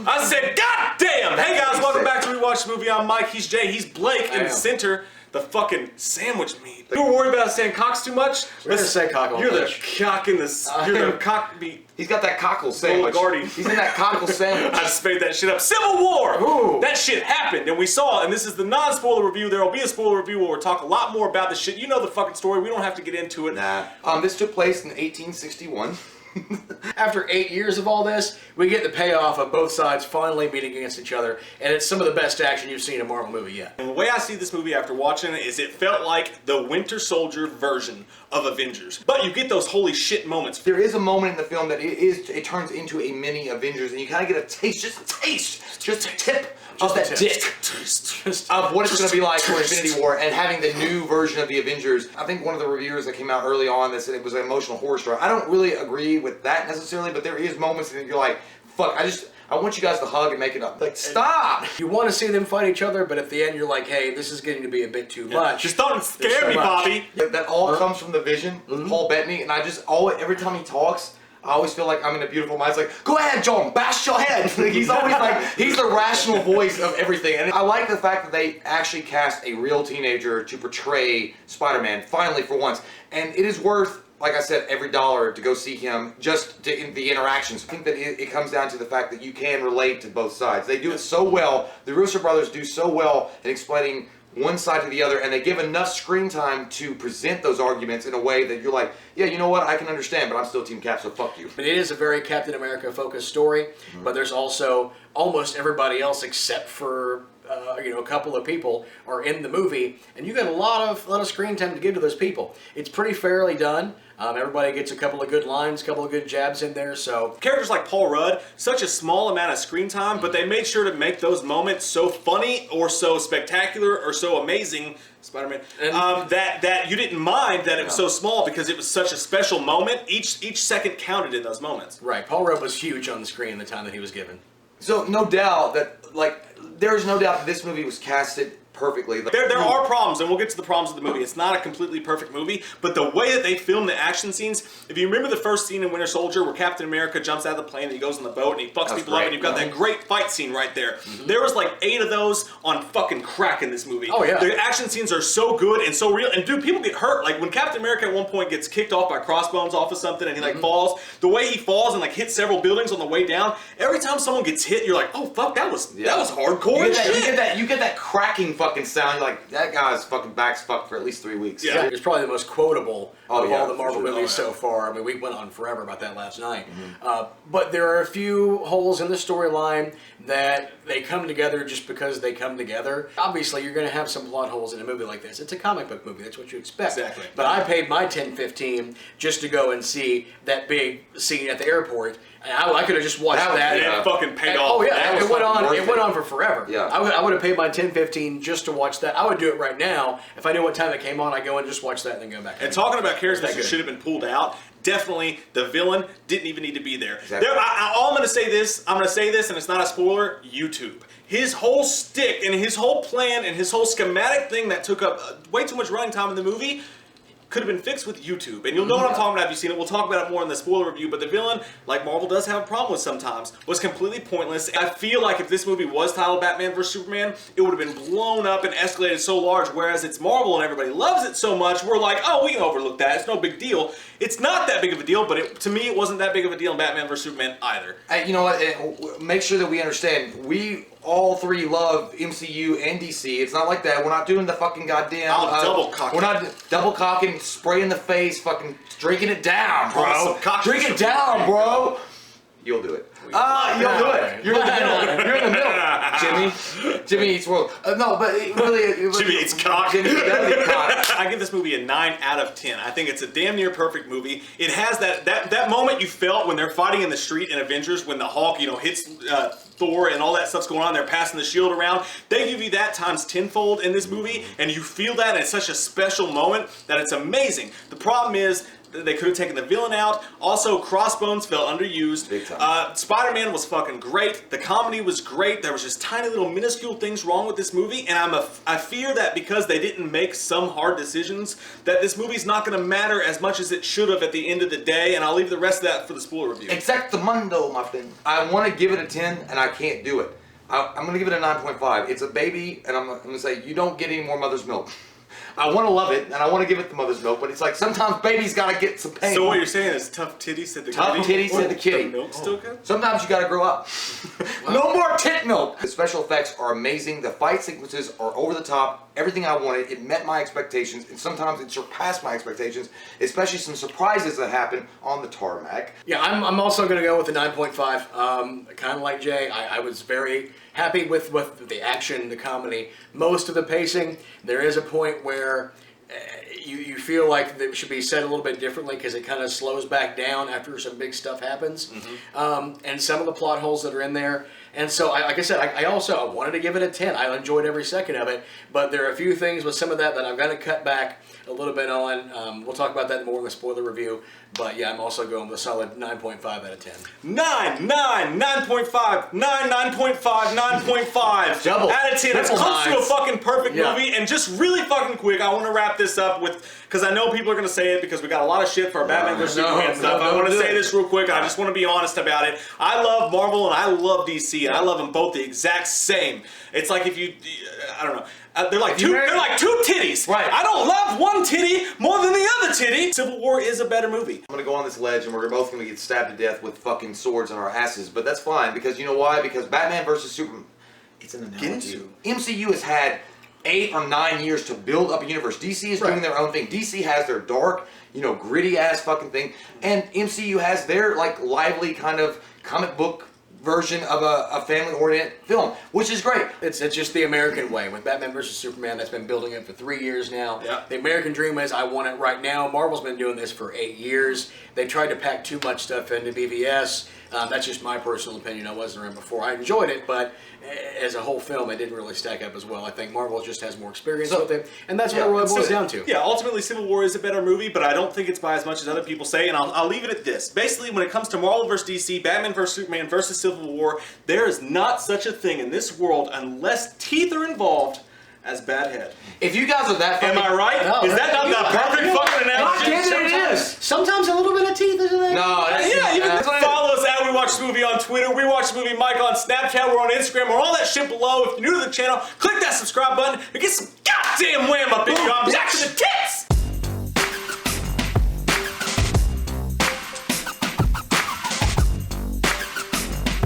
I said, God damn! Hey guys, welcome back to Rewatch the Movie. I'm Mike, he's Jay, he's Blake in the center. The fucking sandwich meat. You were worried about saying cocks too much? We're gonna say cock on You're the fish. cock in the... You're the cock meat. He's got that cockle sandwich. He's in that cockle sandwich. I just made that shit up. Civil War! Ooh. That shit happened, and we saw, and this is the non-spoiler review. There will be a spoiler review where we'll talk a lot more about this shit. You know the fucking story. We don't have to get into it. Nah. This took place in 1861. After 8 years of all this, we get the payoff of both sides finally meeting against each other, and it's some of the best action you've seen in a Marvel movie yet. And the way I see this movie after watching it is it felt like the Winter Soldier version of Avengers. But you get those holy shit moments. There is a moment in the film that it turns into a mini Avengers, and you kind of get a taste, just a tip of that dick of what it's going to be like for Infinity War, and having the new version of the Avengers. I think one of the reviewers that came out early on that said it was an emotional horror story. I don't really agree with that necessarily, but there is moments that you're like, fuck, I want you guys to hug and make it up. Like, stop! You want to see them fight each other, but at the end you're like, hey, this is getting to be a bit too much. Just don't scare me, Bobby. That all comes from the Vision, Paul Bettany, and every time he talks, I always feel like I'm in A Beautiful Mind. It's like, go ahead, John, bash your head. Like, he's always like, he's the rational voice of everything. And I like the fact that they actually cast a real teenager to portray Spider-Man, finally, for once. And it is worth, like I said, every dollar to go see him, just in the interactions. I think that it comes down to the fact that you can relate to both sides. They do it so well. The Russo brothers do so well in explaining one side to the other, and they give enough screen time to present those arguments in a way that you're like, yeah, you know what, I can understand, but I'm still Team Cap, so fuck you. But it is a very Captain America focused story, but there's also almost everybody else except for a couple of people are in the movie, and you got a lot of screen time to give to those people. It's pretty fairly done. Everybody gets a couple of good lines, a couple of good jabs in there, so... Characters like Paul Rudd, such a small amount of screen time, but they made sure to make those moments so funny or so spectacular or so amazing, Spider-Man, that you didn't mind that it was so small because it was such a special moment. Each second counted in those moments. Right, Paul Rudd was huge on the screen the time that he was given. So, no doubt that, there's no doubt that this movie was casted perfectly. There are problems, and we'll get to the problems of the movie. It's not a completely perfect movie, but the way that they film the action scenes, if you remember the first scene in Winter Soldier where Captain America jumps out of the plane and he goes on the boat and he fucks people up, and you've got that great fight scene right there. There was like 8 of those on fucking crack in this movie. Oh yeah. The action scenes are so good and so real, and dude, people get hurt. Like when Captain America at one point gets kicked off by crossbones off of something and he falls, the way he falls and hits several buildings on the way down, every time someone gets hit, you're like, oh fuck, that was hardcore. You get that cracking fucking sound. You're like, that guy's fucking back's fucked for at least 3 weeks. Yeah, it's probably the most quotable of all the Marvel sure. movies so far. I mean, we went on forever about that last night. But there are a few holes in the storyline that they come together just because they come together. Obviously, you're going to have some plot holes in a movie like this. It's a comic book movie. That's what you expect. Exactly. But I paid my $10.15 just to go and see that big scene at the airport. And I could have just watched that. It fucking paid off. Oh yeah, it went on for forever. Yeah. I would have paid my $10.15 just to watch that. I would do it right now. If I knew what time it came on, I'd go and just watch that and then go back. And talking about characters that should have been pulled out, definitely the villain didn't even need to be there. Exactly. I'm going to say this, and it's not a spoiler, YouTube. His whole stick and his whole plan and his whole schematic thing that took up way too much running time in the movie could have been fixed with YouTube. And you'll know what I'm talking about if you've seen it. We'll talk about it more in the spoiler review, but the villain, like Marvel does have a problem with sometimes, was completely pointless. I feel like if this movie was titled Batman vs. Superman, it would have been blown up and escalated so large, whereas it's Marvel and everybody loves it so much, we're like, oh, we can overlook that. It's no big deal. It's not that big of a deal, but to me, it wasn't that big of a deal in Batman vs. Superman either. You know what? Make sure that we understand. We all three love MCU and DC. It's not like that. We're not doing the fucking goddamn... double cocking. We're not double cocking, spray in the face, fucking drinking it down, bro. Drink it down, bro. You'll do it. You'll do it. You're in the middle. You're in the middle. Jimmy eats world. No, but Jimmy eats cock. Jimmy does eat cock. I give this movie a 9 out of 10. I think it's a damn near perfect movie. It has that moment you felt when they're fighting in the street in Avengers, when the Hulk, hits Thor and all that stuff's going on. They're passing the shield around. They give you that times tenfold in this movie, and you feel that, and it's such a special moment that it's amazing. The problem is They could have taken the villain out. Also, Crossbones felt underused. Big time. Spider-Man was fucking great. The comedy was great. There was just tiny little minuscule things wrong with this movie, and I fear that because they didn't make some hard decisions, that this movie's not going to matter as much as it should have at the end of the day. And I'll leave the rest of that for the spoiler review. Exactamundo, my friend. I want to give it a 10, and I can't do it. I'm going to give it a 9.5. It's a baby, and I'm going to say, you don't get any more mother's milk. I want to love it, and I want to give it the mother's milk, but it's like sometimes babies got to get some pain. So what you're saying is tough titties said the Tough kitty? titties said the kitty. The milk's still good? Sometimes you gotta grow up. No more tit milk! The special effects are amazing. The fight sequences are over the top. Everything I wanted. It met my expectations, and sometimes it surpassed my expectations, especially some surprises that happened on the tarmac. Yeah, I'm also going to go with the 9.5. Kind of like Jay, I was very happy with the action, the comedy, most of the pacing. There is a point where you feel like it should be said a little bit differently because it kind of slows back down after some big stuff happens. And some of the plot holes that are in there. And so, like I said, I also wanted to give it a 10. I enjoyed every second of it. But there are a few things with some of that I'm going to cut back a little bit on. We'll talk about that more in the spoiler review. But yeah, I'm also going with a solid 9.5 out of 10. 9.5, 9.5. Double. Out of 10. It's Triple close to a nines. fucking perfect Yeah. movie. And just really fucking quick, I want to wrap this up with, because I know people are going to say it because we got a lot of shit for our Batman vs. Superman stuff. I want to say this real quick. I just want to be honest about it. I love Marvel and I love DC, and I love them both the exact same. It's like if you, I don't know. They're like two titties. Right. I don't love one titty more than the other titty. Civil War is a better movie. I'm gonna go on this ledge and we're both gonna get stabbed to death with fucking swords in our asses, but that's fine because you know why? Because Batman vs. Superman, it's an analogy. MCU has had 8 or 9 years to build up a universe. DC is doing their own thing. DC has their dark, gritty ass fucking thing, and MCU has their like lively kind of comic book version of a family-oriented film, which is great. It's just the American way. With Batman vs. Superman, that's been building up for 3 years now. Yeah. The American dream is, I want it right now. Marvel's been doing this for 8 years. They tried to pack too much stuff into BVS. That's just my personal opinion. I wasn't around before. I enjoyed it, but as a whole film, it didn't really stack up as well. I think Marvel just has more experience with it, and that's what it really boils down to. Yeah, ultimately Civil War is a better movie, but I don't think it's by as much as other people say, and I'll leave it at this. Basically, when it comes to Marvel vs. DC, Batman vs. Superman versus Civil War, there is not such a thing in this world unless teeth are involved as bad head. If you guys are that fucking... Am I right? No, is that not the perfect fucking analogy? it is. Sometimes a little bit of teeth, isn't it? No, that's... Yeah, you can that's what it is. follow us at We Watch This Movie on Twitter, We Watch This Movie Mike on Snapchat, we're on Instagram, we're all that shit below. If you're new to the channel, click that subscribe button and get some goddamn wham up in your arms. Back to the tits!